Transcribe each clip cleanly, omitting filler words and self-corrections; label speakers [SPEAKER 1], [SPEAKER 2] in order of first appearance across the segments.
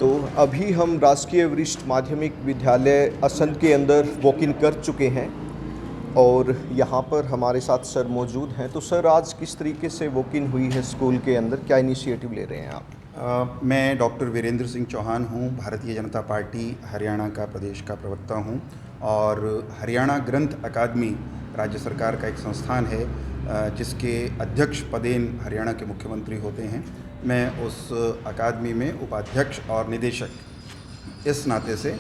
[SPEAKER 1] तो अभी हम राजकीय वरिष्ठ माध्यमिक विद्यालय असंध के अंदर वॉक इन कर चुके हैं और यहाँ पर हमारे साथ सर मौजूद हैं। तो सर, आज किस तरीके से वॉक इन हुई है स्कूल के अंदर, क्या इनिशिएटिव ले रहे हैं आप?
[SPEAKER 2] मैं डॉक्टर वीरेंद्र सिंह चौहान हूँ, भारतीय जनता पार्टी हरियाणा का प्रदेश का प्रवक्ता हूँ और हरियाणा ग्रंथ अकादमी राज्य सरकार का एक संस्थान है जिसके अध्यक्ष पदेन हरियाणा के मुख्यमंत्री होते हैं। मैं उस अकादमी में उपाध्यक्ष और निदेशक इस नाते से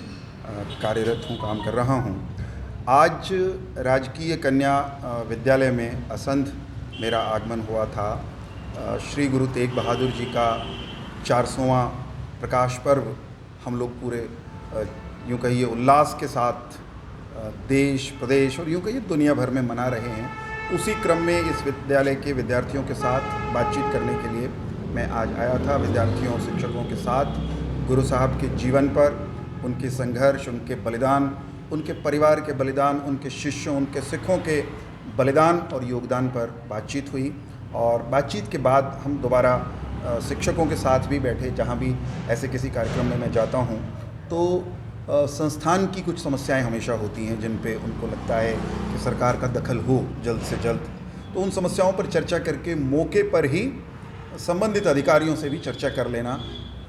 [SPEAKER 2] कार्यरत हूँ, काम कर रहा हूँ। आज राजकीय कन्या विद्यालय में असंध मेरा आगमन हुआ था। श्री गुरु तेग बहादुर जी का 400वां प्रकाश पर्व हम लोग पूरे यूँ कहिए उल्लास के साथ देश प्रदेश और यूँ कहिए दुनिया भर में मना रहे हैं। उसी क्रम में इस विद्यालय के विद्यार्थियों के साथ बातचीत करने के लिए मैं आज आया था। विद्यार्थियों और शिक्षकों के साथ गुरु साहब के जीवन पर, उनके संघर्ष, उनके बलिदान, उनके परिवार के बलिदान, उनके शिष्यों, उनके सिखों के बलिदान और योगदान पर बातचीत हुई। और बातचीत के बाद हम दोबारा शिक्षकों के साथ भी बैठे। जहाँ भी ऐसे किसी कार्यक्रम में मैं जाता हूँ तो संस्थान की कुछ समस्याएं हमेशा होती हैं जिन पे उनको लगता है कि सरकार का दखल हो जल्द से जल्द। तो उन समस्याओं पर चर्चा करके मौके पर ही संबंधित अधिकारियों से भी चर्चा कर लेना,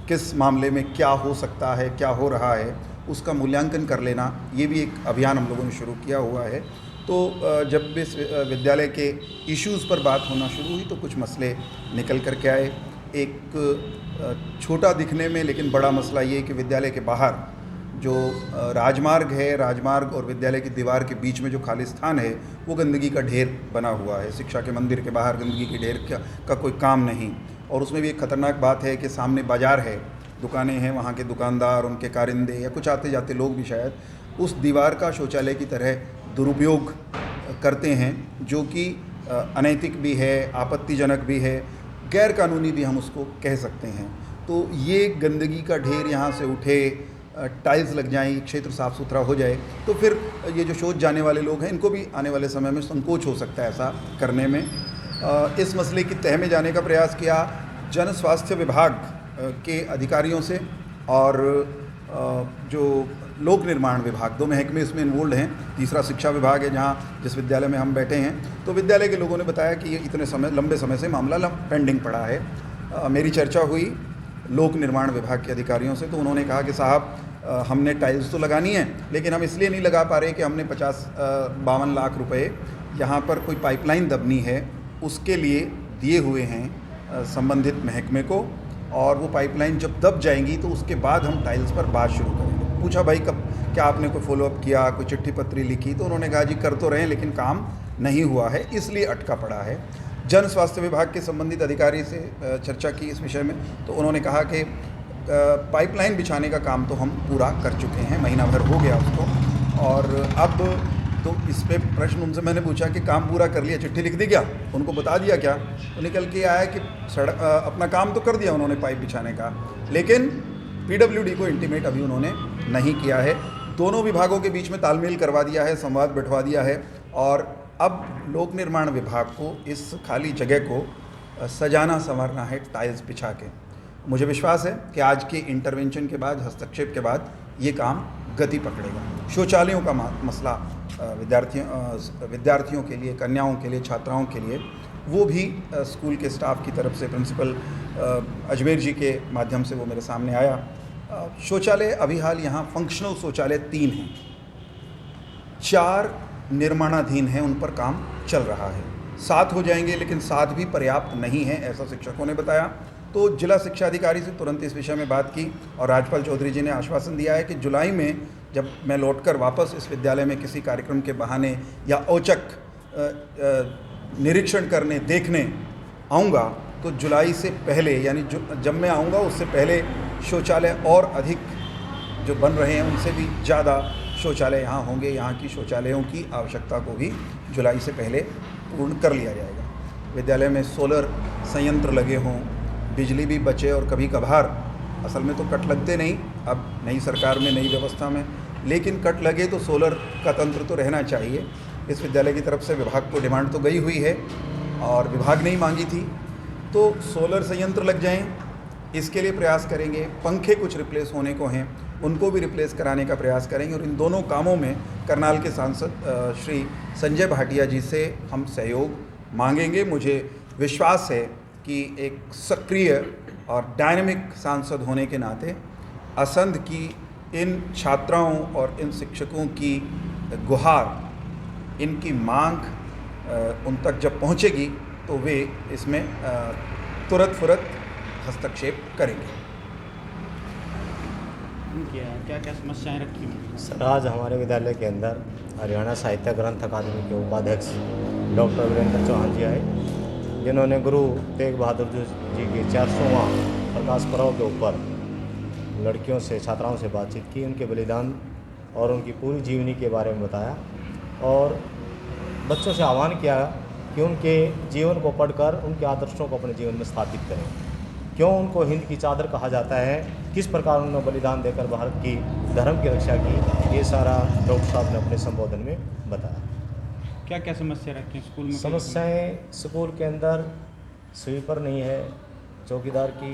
[SPEAKER 2] किस मामले में क्या हो सकता है, क्या हो रहा है, उसका मूल्यांकन कर लेना, ये भी एक अभियान हम लोगों ने शुरू किया हुआ है। तो जब इस विद्यालय के इश्यूज़ पर बात होना शुरू हुई तो कुछ मसले निकल कर के आए। एक छोटा दिखने में लेकिन बड़ा मसला ये कि विद्यालय के बाहर जो राजमार्ग है, राजमार्ग और विद्यालय की दीवार के बीच में जो खाली स्थान है वो गंदगी का ढेर बना हुआ है। शिक्षा के मंदिर के बाहर गंदगी के ढेर का कोई काम नहीं। और उसमें भी एक ख़तरनाक बात है कि सामने बाज़ार है, दुकानें हैं, वहाँ के दुकानदार, उनके कारिंदे या कुछ आते जाते लोग भी शायद उस दीवार का शौचालय की तरह दुरुपयोग करते हैं, जो कि अनैतिक भी है, आपत्तिजनक भी है, गैर कानूनी भी हम उसको कह सकते हैं। तो ये गंदगी का ढेर यहाँ से उठे, टाइल्स लग जाएं, क्षेत्र साफ़ सुथरा हो जाए तो फिर ये जो शोध जाने वाले लोग हैं इनको भी आने वाले समय में संकोच हो सकता है ऐसा करने में। इस मसले की तह में जाने का प्रयास किया जन स्वास्थ्य विभाग के अधिकारियों से और जो लोक निर्माण विभाग, दो महकमे इसमें इन्वॉल्व हैं। तीसरा शिक्षा विभाग है जहाँ जिस विद्यालय में हम बैठे हैं। तो विद्यालय के लोगों ने बताया कि ये इतने लंबे समय से मामला पेंडिंग पड़ा है। मेरी चर्चा हुई लोक निर्माण विभाग के अधिकारियों से, तो उन्होंने कहा कि साहब हमने टाइल्स तो लगानी है लेकिन हम इसलिए नहीं लगा पा रहे कि हमने 52 लाख रुपए यहाँ पर कोई पाइपलाइन दबनी है उसके लिए दिए हुए हैं संबंधित महकमे को, और वो पाइपलाइन जब दब जाएंगी तो उसके बाद हम टाइल्स पर बात शुरू करेंगे। पूछा भाई कब, क्या आपने कोई फॉलोअप किया, कोई चिट्ठी पत्री लिखी? तो उन्होंने कहा जी कर तो रहे हैं लेकिन काम नहीं हुआ है, इसलिए अटका पड़ा है। जन स्वास्थ्य विभाग के संबंधित अधिकारी से चर्चा की इस विषय में, तो उन्होंने कहा कि पाइपलाइन बिछाने का काम तो हम पूरा कर चुके हैं, महीना भर हो गया उसको। और अब तो इस पे प्रश्न उनसे मैंने पूछा कि काम पूरा कर लिया, चिट्ठी लिख दी क्या, उनको बता दिया क्या? तो निकल के आया कि अपना काम तो कर दिया उन्होंने पाइप बिछाने का, लेकिन PWD को इंटीमेट अभी उन्होंने नहीं किया है। दोनों विभागों के बीच में तालमेल करवा दिया है, संवाद बिठवा दिया है और अब लोक निर्माण विभाग को इस खाली जगह को सजाना संवारना है टाइल्स बिछा के। मुझे विश्वास है कि आज के इंटरवेंशन के बाद, हस्तक्षेप के बाद ये काम गति पकड़ेगा। शौचालयों का मसला विद्यार्थियों के लिए, कन्याओं के लिए, छात्राओं के लिए, वो भी स्कूल के स्टाफ की तरफ से प्रिंसिपल अजमेर जी के माध्यम से वो मेरे सामने आया। शौचालय अभी हाल यहाँ फंक्शनल शौचालय 3 हैं, 4 निर्माणाधीन हैं, उन पर काम चल रहा है। 7 हो जाएंगे लेकिन 7 भी पर्याप्त नहीं है, ऐसा शिक्षकों ने बताया। तो जिला शिक्षा अधिकारी से तुरंत इस विषय में बात की और राज्यपाल चौधरी जी ने आश्वासन दिया है कि जुलाई में जब मैं लौटकर वापस इस विद्यालय में किसी कार्यक्रम के बहाने या औचक निरीक्षण करने, देखने आऊँगा तो जुलाई से पहले, यानी जब मैं आऊँगा उससे पहले शौचालय और अधिक जो बन रहे हैं उनसे भी ज़्यादा शौचालय यहाँ होंगे। यहाँ की शौचालयों की आवश्यकता को भी जुलाई से पहले पूर्ण कर लिया जाएगा। विद्यालय में सोलर संयंत्र लगे हों, बिजली भी बचे, और कभी कभार असल में तो कट लगते नहीं अब नई सरकार में, नई व्यवस्था में, लेकिन कट लगे तो सोलर का तंत्र तो रहना चाहिए। इस विद्यालय की तरफ से विभाग को डिमांड तो गई हुई है और विभाग ने ही मांगी थी, तो सोलर संयंत्र लग जाएं इसके लिए प्रयास करेंगे। पंखे कुछ रिप्लेस होने को हैं, उनको भी रिप्लेस कराने का प्रयास करेंगे और इन दोनों कामों में करनाल के सांसद श्री संजय भाटिया जी से हम सहयोग मांगेंगे। मुझे विश्वास है कि एक सक्रिय और डायनेमिक सांसद होने के नाते असंध की इन छात्राओं और इन शिक्षकों की गुहार, इनकी मांग उन तक जब पहुंचेगी तो वे इसमें तुरंत फुरत हस्तक्षेप करेंगे।
[SPEAKER 3] क्या क्या समस्याएं रखी हुई?
[SPEAKER 4] सर, आज हमारे विद्यालय के अंदर हरियाणा साहित्य ग्रंथ अकादमी के उपाध्यक्ष डॉक्टर वीरेंद्र चौहान जी आए, जिन्होंने गुरु तेग बहादुर जी के 400वां प्रकाश पर्व के ऊपर लड़कियों से, छात्राओं से बातचीत की, उनके बलिदान और उनकी पूरी जीवनी के बारे में बताया और बच्चों से आह्वान किया कि उनके जीवन को पढ़कर उनके आदर्शों को अपने जीवन में स्थापित करें। क्यों उनको हिंद की चादर कहा जाता है, किस प्रकार उन्होंने बलिदान देकर भारत की धर्म की रक्षा की, ये सारा डॉक्टर साहब ने अपने संबोधन में बताया।
[SPEAKER 3] क्या क्या समस्या रखी हैं स्कूल में?
[SPEAKER 4] समस्याएं स्कूल के अंदर स्वीपर नहीं है, चौकीदार की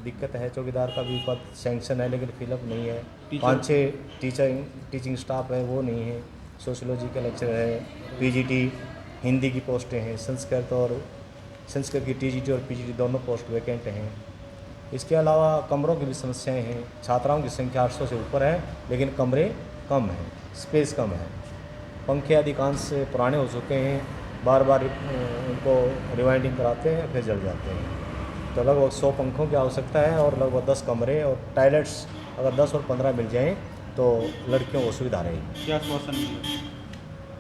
[SPEAKER 4] दिक्कत है, चौकीदार का भी पद सैंक्शन है लेकिन फिलअप नहीं है। 5-6 टीचिंग स्टाफ है, वो नहीं है। सोशियोलॉजी का लेक्चर है, पीजीटी हिंदी की पोस्टें हैं, संस्कृत की टीजीटी और पीजीटी दोनों पोस्ट वैकेंट हैं। इसके अलावा कमरों की भी समस्याएं हैं। छात्राओं की संख्या 800 से ऊपर है लेकिन कमरे कम हैं, स्पेस कम है। पंखे अधिकांश से पुराने हो चुके हैं, बार बार उनको रिवाइंडिंग कराते हैं फिर जल जाते हैं। तो लगभग 100 पंखों की आवश्यकता है और लगभग 10 कमरे और टॉयलेट्स अगर 10 और 15 मिल जाएं तो लड़कियों को सुविधा रहेगी।
[SPEAKER 3] क्या आश्वासन मिला?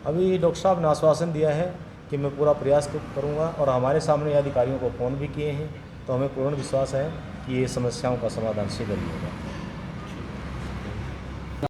[SPEAKER 4] अभी डॉक्टर साहब ने आश्वासन दिया है कि मैं पूरा प्रयास करूंगा और हमारे सामने अधिकारियों को फ़ोन भी किए हैं, तो हमें पूर्ण विश्वास है कि ये समस्याओं का समाधान शीघ्र ही होगा।